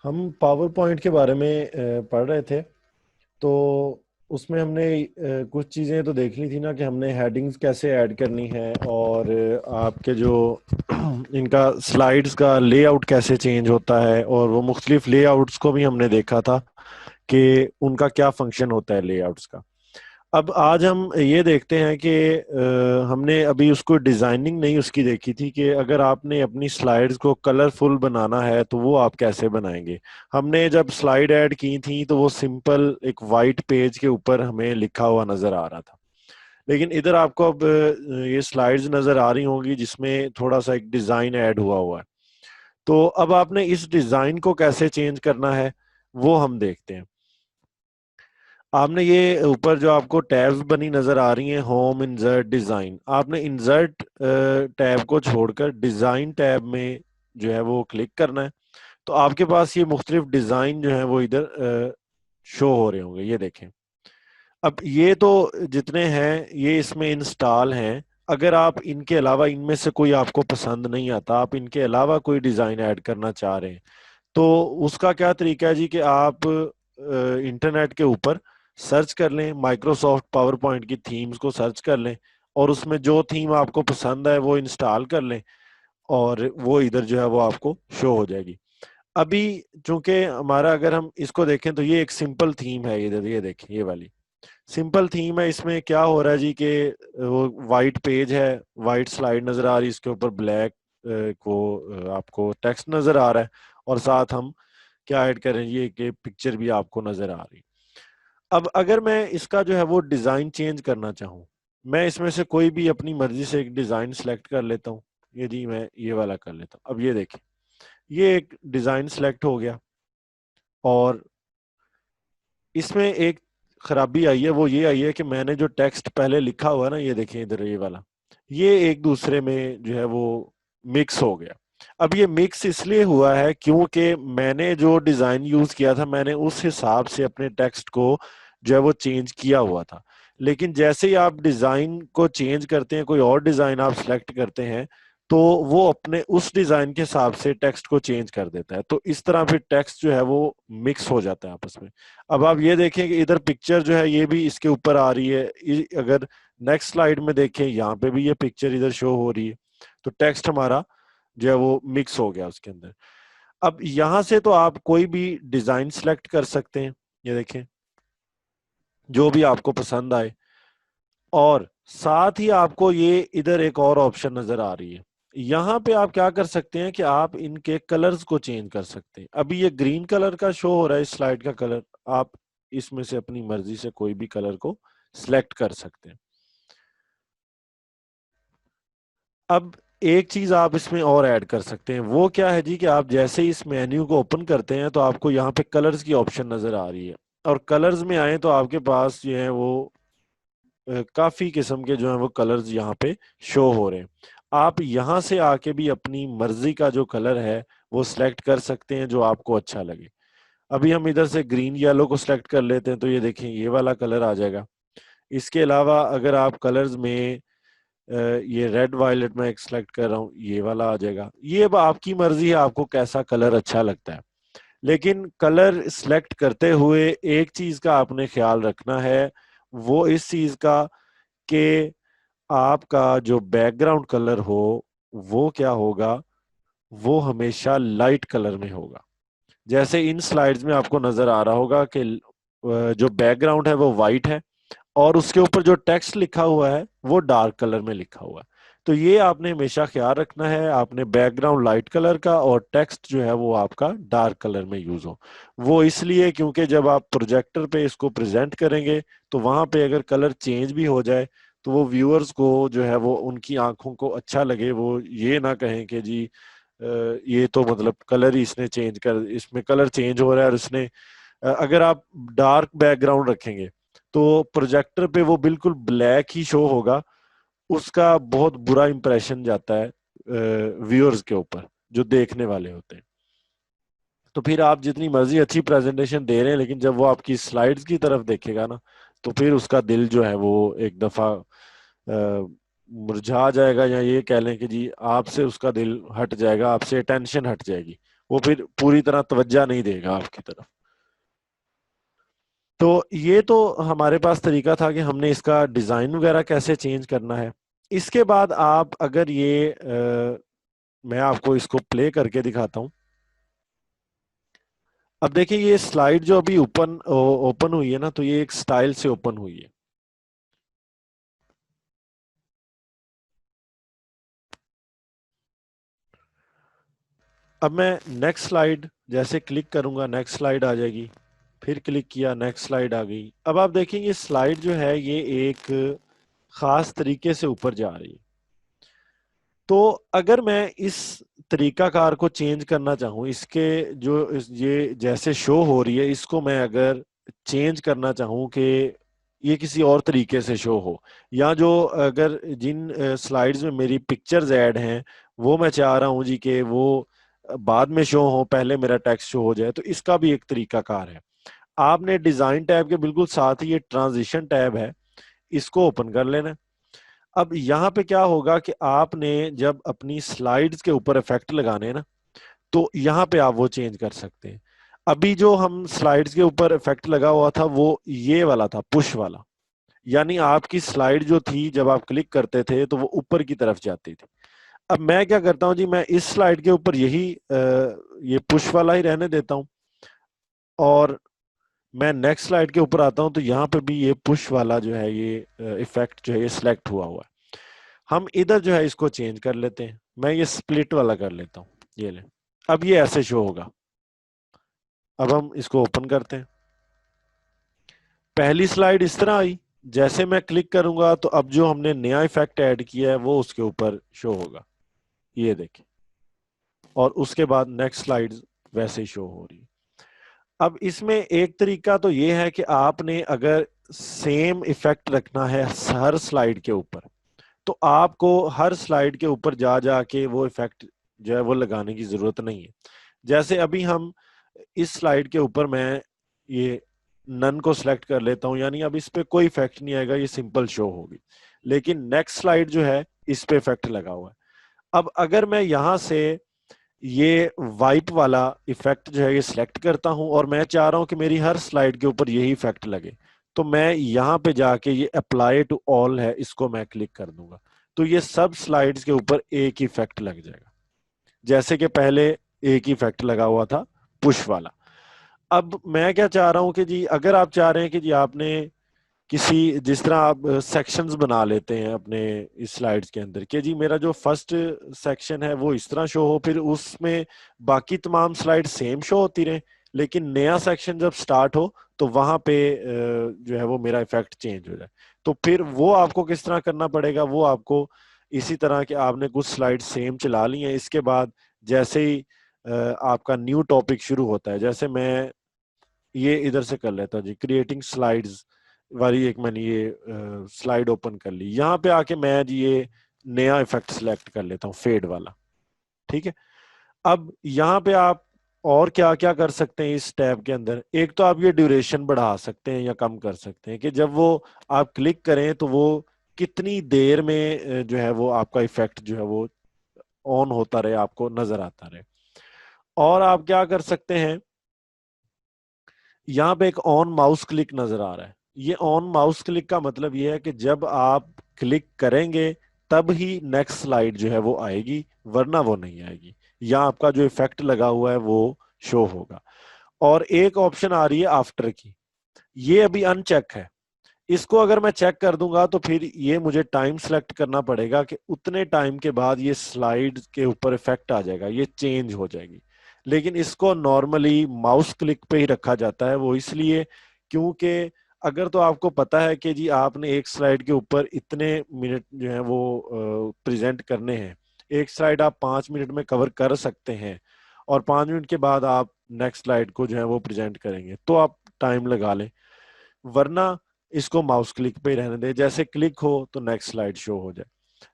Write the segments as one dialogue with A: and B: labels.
A: हम power point के बारे में पढ़ रहे थे। तो उसमें हमने कुछ चीज़ें तो देख ली थी ना कि हमने हेडिंग्स कैसे ऐड करनी है, और आपके जो इनका स्लाइड्स का लेआउट कैसे चेंज होता है, और वो मुख्तलिफ लेआउट्स को भी हमने देखा था कि उनका क्या फंक्शन होता है लेआउट्स का। अब आज हम ये देखते हैं कि हमने अभी उसको डिजाइनिंग नहीं उसकी देखी थी कि अगर आपने अपनी स्लाइड्स को कलरफुल बनाना है तो वो आप कैसे बनाएंगे। हमने जब स्लाइड ऐड की थी तो वो सिंपल एक वाइट पेज के ऊपर हमें लिखा हुआ नजर आ रहा था, लेकिन इधर आपको अब ये स्लाइड्स नजर आ रही होंगी जिसमें थोड़ा सा एक डिजाइन ऐड हुआ हुआ है। तो अब आपने इस डिजाइन को कैसे चेंज करना है वो हम देखते हैं। आपने ये ऊपर जो आपको टैब्स बनी नजर आ रही हैं, होम, इंसर्ट, डिजाइन, आपने इंसर्ट टैब को छोड़कर डिजाइन टैब में जो है वो क्लिक करना है। तो आपके पास ये मुख्तलिफ डिजाइन जो है वो इधर शो हो रहे होंगे, ये देखें। अब ये तो जितने हैं ये इसमें इंस्टॉल हैं। अगर आप इनके अलावा इनमें से कोई आपको पसंद नहीं आता, आप इनके अलावा कोई डिजाइन ऐड करना चाह रहे हैं, तो उसका क्या तरीका है जी कि आप इंटरनेट के ऊपर सर्च कर लें, माइक्रोसॉफ्ट पावर पॉइंट की थीम्स को सर्च कर लें, और उसमें जो थीम आपको पसंद है वो इंस्टॉल कर लें, और वो इधर जो है वो आपको शो हो जाएगी। अभी चूंकि हमारा, अगर हम इसको देखें तो ये एक सिंपल थीम है, इधर ये देखें, ये वाली सिंपल थीम है। इसमें क्या हो रहा है जी कि वो वाइट पेज है, वाइट स्लाइड नजर आ रही है, इसके ऊपर ब्लैक को आपको टेक्स्ट नजर आ रहा है, और साथ हम क्या ऐड कर रहे हैं, ये कि पिक्चर भी आपको नजर आ रही। अब अगर मैं इसका जो है वो डिजाइन चेंज करना चाहूँ, मैं इसमें से कोई भी अपनी मर्जी से एक डिजाइन सेलेक्ट कर लेता हूँ। ये जी मैं ये वाला कर लेता हूँ। अब ये देखें, ये एक डिजाइन सेलेक्ट हो गया, और इसमें एक खराबी आई है, वो ये आई है कि मैंने जो टेक्स्ट पहले लिखा हुआ है ना, ये देखें इधर ये वाला, ये एक दूसरे में जो है वो मिक्स हो गया। अब ये मिक्स इसलिए हुआ है क्योंकि मैंने जो डिजाइन यूज किया था, मैंने उस हिसाब से अपने टेक्स्ट को जो है वो चेंज किया हुआ था। लेकिन जैसे ही आप डिजाइन को चेंज करते हैं, कोई और डिजाइन आप सेलेक्ट करते हैं, तो वो अपने उस डिजाइन के हिसाब से टेक्स्ट को चेंज कर देता है। तो इस तरह फिर टेक्स्ट जो है वो मिक्स हो जाता है आपस में। अब आप ये देखें कि इधर पिक्चर जो है ये भी इसके ऊपर आ रही है। अगर नेक्स्ट स्लाइड में देखें, यहाँ पे भी ये पिक्चर इधर शो हो रही है। तो टेक्स्ट हमारा जो है वो मिक्स हो गया उसके अंदर। अब यहां से तो आप कोई भी डिजाइन सेलेक्ट कर सकते हैं, ये देखें, जो भी आपको पसंद आए। और साथ ही आपको ये इधर एक और ऑप्शन नजर आ रही है। यहाँ पे आप क्या कर सकते हैं कि आप इनके कलर्स को चेंज कर सकते हैं। अभी ये ग्रीन कलर का शो हो रहा है, इस स्लाइड का कलर, आप इसमें से अपनी मर्जी से कोई भी कलर को सिलेक्ट कर सकते हैं। अब एक चीज आप इसमें और ऐड कर सकते हैं, वो क्या है जी कि आप जैसे ही इस मेन्यू को ओपन करते हैं तो आपको यहाँ पे कलर्स की ऑप्शन नजर आ रही है, और कलर्स में आए तो आपके पास जो है वो काफी किस्म के जो है वो कलर्स यहाँ पे शो हो रहे हैं। आप यहाँ से आके भी अपनी मर्जी का जो कलर है वो सिलेक्ट कर सकते हैं जो आपको अच्छा लगे। अभी हम इधर से ग्रीन येलो को सिलेक्ट कर लेते हैं, तो ये देखें ये वाला कलर आ जाएगा। इसके अलावा अगर आप कलर्स में ये रेड वायलेट में एक सिलेक्ट कर रहा हूँ, ये वाला आ जाएगा। ये अब आपकी मर्जी है, आपको कैसा कलर अच्छा लगता है। लेकिन कलर सिलेक्ट करते हुए एक चीज का आपने ख्याल रखना है, वो इस चीज का कि आपका जो बैकग्राउंड कलर हो वो क्या होगा, वो हमेशा लाइट कलर में होगा। जैसे इन स्लाइड्स में आपको नजर आ रहा होगा कि जो बैकग्राउंड है वो वाइट है, और उसके ऊपर जो टेक्स्ट लिखा हुआ है वो डार्क कलर में लिखा हुआ है। तो ये आपने हमेशा ख्याल रखना है, आपने बैकग्राउंड लाइट कलर का और टेक्स्ट जो है वो आपका डार्क कलर में यूज हो। वो इसलिए क्योंकि जब आप प्रोजेक्टर पे इसको प्रेजेंट करेंगे तो वहां पे अगर कलर चेंज भी हो जाए तो वो व्यूअर्स को जो है वो उनकी आंखों को अच्छा लगे, वो ये ना कहें कि जी ये तो मतलब कलर ही इसने चेंज कर, इसमें कलर चेंज हो रहा है, और इसने अगर आप डार्क बैकग्राउंड रखेंगे तो प्रोजेक्टर पे वो बिल्कुल ब्लैक ही शो होगा। उसका बहुत बुरा इंप्रेशन जाता है व्यूअर्स के ऊपर, जो देखने वाले होते हैं। तो फिर आप जितनी मर्जी अच्छी प्रेजेंटेशन दे रहे हैं, लेकिन जब वो आपकी स्लाइड्स की तरफ देखेगा ना, तो फिर उसका दिल जो है वो एक दफा मुरझा जाएगा, या ये कह लें कि जी आपसे उसका दिल हट जाएगा, आपसे टेंशन हट जाएगी। वो फिर पूरी तरह तवज्जो नहीं देगा आपकी तरफ। तो ये तो हमारे पास तरीका था कि हमने इसका डिजाइन वगैरह कैसे चेंज करना है। इसके बाद आप अगर ये मैं आपको इसको प्ले करके दिखाता हूं। अब देखिए ये स्लाइड जो अभी ओपन ओपन हुई है ना, तो ये एक स्टाइल से ओपन हुई है। अब मैं नेक्स्ट स्लाइड जैसे क्लिक करूंगा, नेक्स्ट स्लाइड आ जाएगी। फिर क्लिक किया, नेक्स्ट स्लाइड आ गई। अब आप देखेंगे स्लाइड जो है ये एक खास तरीके से ऊपर जा रही है। तो अगर मैं इस तरीकाकार को चेंज करना चाहूँ, इसके जो ये जैसे शो हो रही है इसको मैं अगर चेंज करना चाहूँ कि ये किसी और तरीके से शो हो, या जो अगर जिन स्लाइड्स में मेरी पिक्चर्स ऐड हैं वो मैं चाह रहा हूँ जी कि वो बाद में शो हो, पहले मेरा टेक्स्ट शो हो जाए, तो इसका भी एक तरीकाकार है। आपने डिजाइन टैब के बिल्कुल साथ ही ये ट्रांजिशन टैब है, इसको ओपन कर लेना। अब यहाँ पे क्या होगा कि आपने जब अपनी स्लाइड्स के ऊपर इफेक्ट लगाने हैं ना, तो यहाँ पे आप वो चेंज कर सकते हैं। अभी जो हम स्लाइड्स के ऊपर इफेक्ट लगा हुआ था वो ये वाला था, पुश वाला। यानी आपकी स्लाइड जो थी जब आप क्लिक करते थे तो वो ऊपर की तरफ जाती थी। अब मैं क्या करता हूँ जी, मैं इस स्लाइड के ऊपर यही ये पुश वाला ही रहने देता हूँ, और मैं नेक्स्ट स्लाइड के ऊपर आता हूँ तो यहाँ पे भी ये पुश वाला जो है ये इफेक्ट जो है ये सिलेक्ट हुआ हुआ है। हम इधर जो है इसको चेंज कर लेते हैं। मैं ये स्प्लिट वाला कर लेता हूँ, ये ले। अब ये ऐसे शो होगा। अब हम इसको ओपन करते हैं। पहली स्लाइड इस तरह आई, जैसे मैं क्लिक करूंगा तो अब जो हमने नया इफेक्ट ऐड किया है वो उसके ऊपर शो होगा, ये देखें। और उसके बाद नेक्स्ट स्लाइड वैसे ही शो हो रही है। अब इसमें एक तरीका तो ये है कि आपने अगर सेम इफेक्ट रखना है हर स्लाइड के ऊपर, तो आपको हर स्लाइड के ऊपर जा जाके वो इफेक्ट जो है वो लगाने की जरूरत नहीं है। जैसे अभी हम इस स्लाइड के ऊपर मैं ये नन को सिलेक्ट कर लेता हूं, यानी अब इस पे कोई इफेक्ट नहीं आएगा, ये सिंपल शो होगी। लेकिन नेक्स्ट स्लाइड जो है इस पे इफेक्ट लगा हुआ है। अब अगर मैं यहां से ये वाइप वाला इफेक्ट जो है ये सिलेक्ट करता हूं और मैं चाह रहा हूं कि मेरी हर स्लाइड के ऊपर यही इफेक्ट लगे, तो मैं यहां पे जाके ये अप्लाई टू ऑल है, इसको मैं क्लिक कर दूंगा, तो ये सब स्लाइड्स के ऊपर एक ही इफेक्ट लग जाएगा, जैसे कि पहले एक ही इफेक्ट लगा हुआ था पुश वाला। अब मैं क्या चाह रहा हूं कि जी अगर आप चाह रहे हैं कि जी आपने किसी जिस तरह आप सेक्शंस बना लेते हैं अपने इस स्लाइड्स के अंदर, कि जी मेरा जो फर्स्ट सेक्शन है वो इस तरह शो हो, फिर उसमें बाकी तमाम स्लाइड सेम शो होती रहे, लेकिन नया सेक्शन जब स्टार्ट हो तो वहां पे जो है वो मेरा इफेक्ट चेंज हो जाए, तो फिर वो आपको किस तरह करना पड़ेगा, वो आपको इसी तरह के आपने कुछ स्लाइड सेम चला ली हैं। इसके बाद जैसे ही आपका न्यू टॉपिक शुरू होता है, जैसे मैं ये इधर से कर लेता हूँ जी, क्रिएटिंग स्लाइड्स वाली एक मैंने ये स्लाइड ओपन कर ली, यहाँ पे आके मैं जी ये नया इफेक्ट सिलेक्ट कर लेता हूँ, फेड वाला। ठीक है। अब यहाँ पे आप और क्या क्या कर सकते हैं इस टैब के अंदर, एक तो आप ये ड्यूरेशन बढ़ा सकते हैं या कम कर सकते हैं कि जब वो आप क्लिक करें तो वो कितनी देर में जो है वो आपका इफेक्ट जो है वो ऑन होता रहे, आपको नजर आता रहे। और आप क्या कर सकते हैं, यहाँ पे एक ऑन माउस क्लिक नजर आ रहा है। ये ऑन माउस क्लिक का मतलब ये है कि जब आप क्लिक करेंगे तब ही नेक्स्ट स्लाइड जो है वो आएगी, वरना वो नहीं आएगी, या आपका जो इफेक्ट लगा हुआ है वो शो होगा। और एक ऑप्शन आ रही है आफ्टर की, ये अभी अनचेक है। इसको अगर मैं चेक कर दूंगा तो फिर ये मुझे टाइम सेलेक्ट करना पड़ेगा कि उतने टाइम के बाद ये स्लाइड के ऊपर इफेक्ट आ जाएगा, ये चेंज हो जाएगी। लेकिन इसको नॉर्मली माउस क्लिक पे ही रखा जाता है, वो इसलिए क्योंकि अगर तो आपको पता है कि जी आपने एक स्लाइड के ऊपर इतने मिनट जो है वो प्रेजेंट करने हैं, एक स्लाइड आप 5 मिनट में कवर कर सकते हैं, और 5 मिनट के बाद आप नेक्स्ट स्लाइड को जो है वो प्रेजेंट करेंगे, तो आप टाइम लगा लें। वरना इसको माउस क्लिक पे ही रहने दें, जैसे क्लिक हो तो नेक्स्ट स्लाइड शो हो जाए।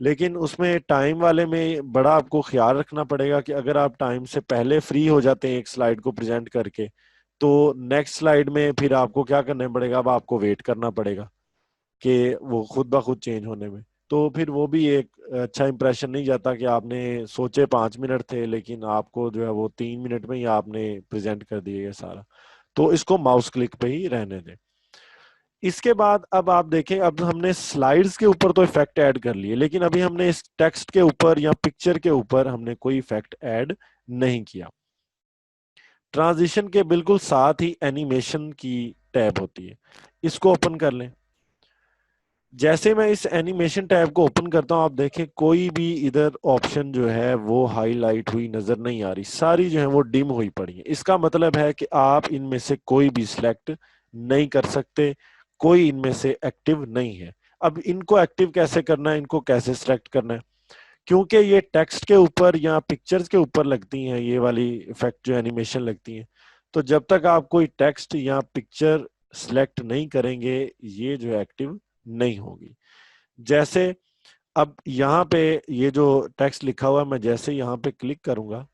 A: लेकिन उसमें टाइम वाले में बड़ा आपको ख्याल रखना पड़ेगा कि अगर आप टाइम से पहले फ्री हो जाते हैं एक स्लाइड को प्रेजेंट करके, तो नेक्स्ट स्लाइड में फिर आपको क्या करना पड़ेगा, अब आपको वेट करना पड़ेगा कि वो खुद ब खुद चेंज होने में। तो फिर वो भी एक अच्छा इंप्रेशन नहीं जाता कि आपने सोचे 5 मिनट थे लेकिन आपको जो है वो 3 मिनट में ही आपने प्रेजेंट कर दिया ये सारा। तो इसको माउस क्लिक पे ही रहने दें। इसके बाद अब आप देखें, अब हमने स्लाइड्स के ऊपर तो इफेक्ट ऐड कर लिए, लेकिन अभी हमने इस टेक्स्ट के ऊपर या पिक्चर के ऊपर हमने कोई इफेक्ट ऐड नहीं किया। ट्रांजिशन के बिल्कुल साथ ही एनिमेशन की टैब होती है, इसको ओपन कर लें। जैसे मैं इस एनिमेशन टैब को ओपन करता हूं, आप देखें कोई भी इधर ऑप्शन जो है वो हाईलाइट हुई नजर नहीं आ रही, सारी जो है वो डिम हुई पड़ी है। इसका मतलब है कि आप इनमें से कोई भी सिलेक्ट नहीं कर सकते, कोई इनमें से एक्टिव नहीं है। अब इनको एक्टिव कैसे करना है, इनको कैसे सिलेक्ट करना है, क्योंकि ये टेक्स्ट के ऊपर या पिक्चर्स के ऊपर लगती हैं, ये वाली इफेक्ट जो एनिमेशन लगती है, तो जब तक आप कोई टेक्स्ट या पिक्चर सिलेक्ट नहीं करेंगे ये जो एक्टिव नहीं होगी। जैसे अब यहाँ पे ये जो टेक्स्ट लिखा हुआ है, मैं जैसे यहाँ पे क्लिक करूंगा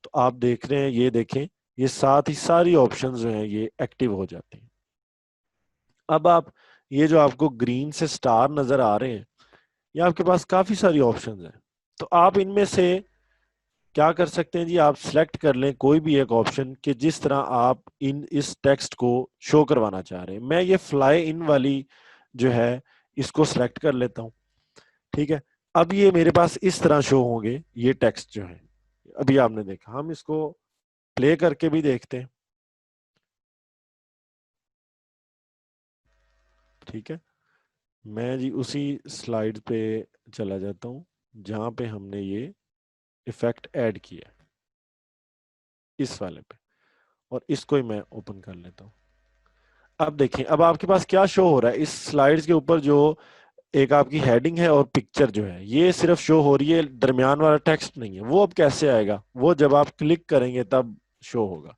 A: तो आप देख रहे हैं, ये देखें, ये साथ ही सारी ऑप्शंस जो हैं ये एक्टिव हो जाती हैं। अब आप ये जो आपको ग्रीन से स्टार नजर आ रहे हैं, ये आपके पास काफी सारी ऑप्शंस हैं। तो आप इनमें से क्या कर सकते हैं जी, आप सिलेक्ट कर लें कोई भी एक ऑप्शन कि जिस तरह आप इस टेक्स्ट को शो करवाना चाह रहे हैं। मैं ये फ्लाई इन वाली जो है इसको सिलेक्ट कर लेता हूं, ठीक है। अब ये मेरे पास इस तरह शो होंगे ये टेक्स्ट जो है, अभी आपने देखा। हम इसको प्ले करके भी देखते हैं, ठीक है। मैं जी उसी स्लाइड पे चला जाता हूं जहां पे हमने ये इफेक्ट ऐड किया, इस वाले पे, और इसको ही मैं ओपन कर लेता हूं। अब देखें, अब आपके पास क्या शो हो रहा है इस स्लाइड्स के ऊपर, जो एक आपकी हेडिंग है और पिक्चर जो है ये सिर्फ शो हो रही है, दरमियान वाला टेक्स्ट नहीं है। वो अब कैसे आएगा, वो जब आप क्लिक करेंगे तब शो होगा।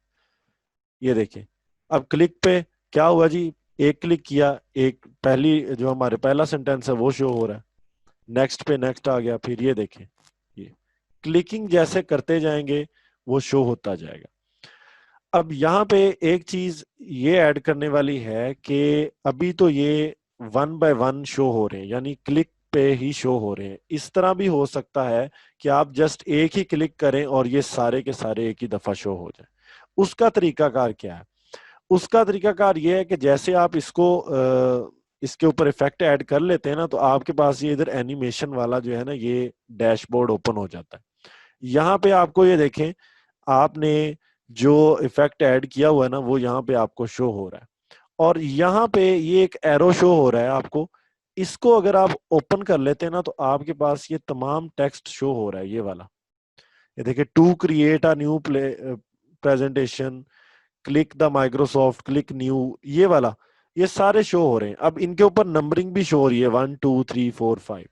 A: ये देखिए, अब क्लिक पे क्या हुआ जी, एक क्लिक किया, एक पहली जो हमारे पहला सेंटेंस है वो शो हो रहा है, नेक्स्ट पे नेक्स्ट आ गया, फिर ये देखें, ये क्लिकिंग जैसे करते जाएंगे वो शो होता जाएगा। अब यहाँ पे एक चीज ये ऐड करने वाली है कि अभी तो ये 1 बाय 1 शो हो रहे हैं, यानी क्लिक पे ही शो हो रहे हैं। इस तरह भी हो सकता है कि आप जस्ट एक ही क्लिक करें और ये सारे के सारे एक ही दफा शो हो जाए। उसका तरीकाकार क्या है, उसका तरीकाकार ये है कि जैसे आप इसको इसके ऊपर इफेक्ट ऐड कर लेते हैं ना, तो आपके पास ये इधर एनिमेशन वाला जो है ना ये डैशबोर्ड ओपन हो जाता है। यहाँ पे आपको ये देखें, आपने जो इफेक्ट ऐड किया हुआ है ना वो यहाँ पे आपको शो हो रहा है, और यहाँ पे ये एक एरो शो हो रहा है आपको। इसको अगर आप ओपन कर लेते हैं ना तो आपके पास ये तमाम टेक्स्ट शो हो रहा है, ये वाला। ये देखिए, to create a new presentation, click the Microsoft, click new, ये वाला, ये सारे शो हो रहे हैं। अब इनके ऊपर नंबरिंग भी शो हो रही है, 1 2 3 4 5।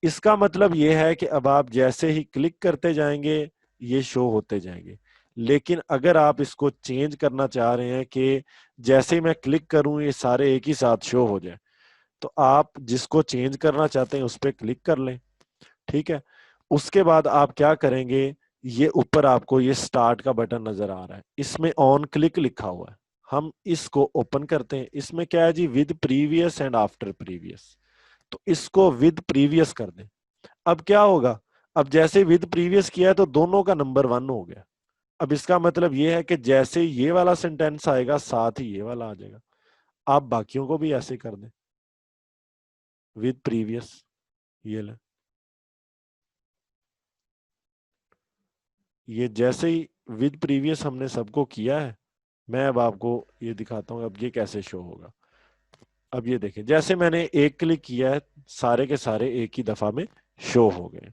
A: इसका मतलब ये है कि अब आप जैसे ही क्लिक करते जाएंगे ये शो होते जाएंगे। लेकिन अगर आप इसको चेंज करना चाह रहे हैं कि जैसे ही मैं क्लिक करूं ये सारे एक ही साथ शो हो जाए, तो आप जिसको चेंज करना चाहते हैं उस पर क्लिक कर लें, ठीक है। उसके बाद आप क्या करेंगे, ये ऊपर आपको ये स्टार्ट का बटन नजर आ रहा है, इसमें ऑन क्लिक लिखा हुआ है, हम इसको ओपन करते हैं। इसमें क्या है जी, with previous and after previous, तो इसको विद प्रीवियस कर दें। अब क्या होगा, अब जैसे विद प्रीवियस किया है तो दोनों का नंबर 1 हो गया। अब इसका मतलब ये है कि जैसे ये वाला सेंटेंस आएगा साथ ही ये वाला आ जाएगा। आप बाकियों को भी ऐसे कर दें, विद प्रीवियस, ये ले, ये जैसे ही विद प्रीवियस हमने सबको किया है, मैं अब आपको ये दिखाता हूँ अब ये कैसे शो होगा। अब ये देखें, जैसे मैंने एक क्लिक किया है सारे के सारे एक ही दफा में शो हो गए।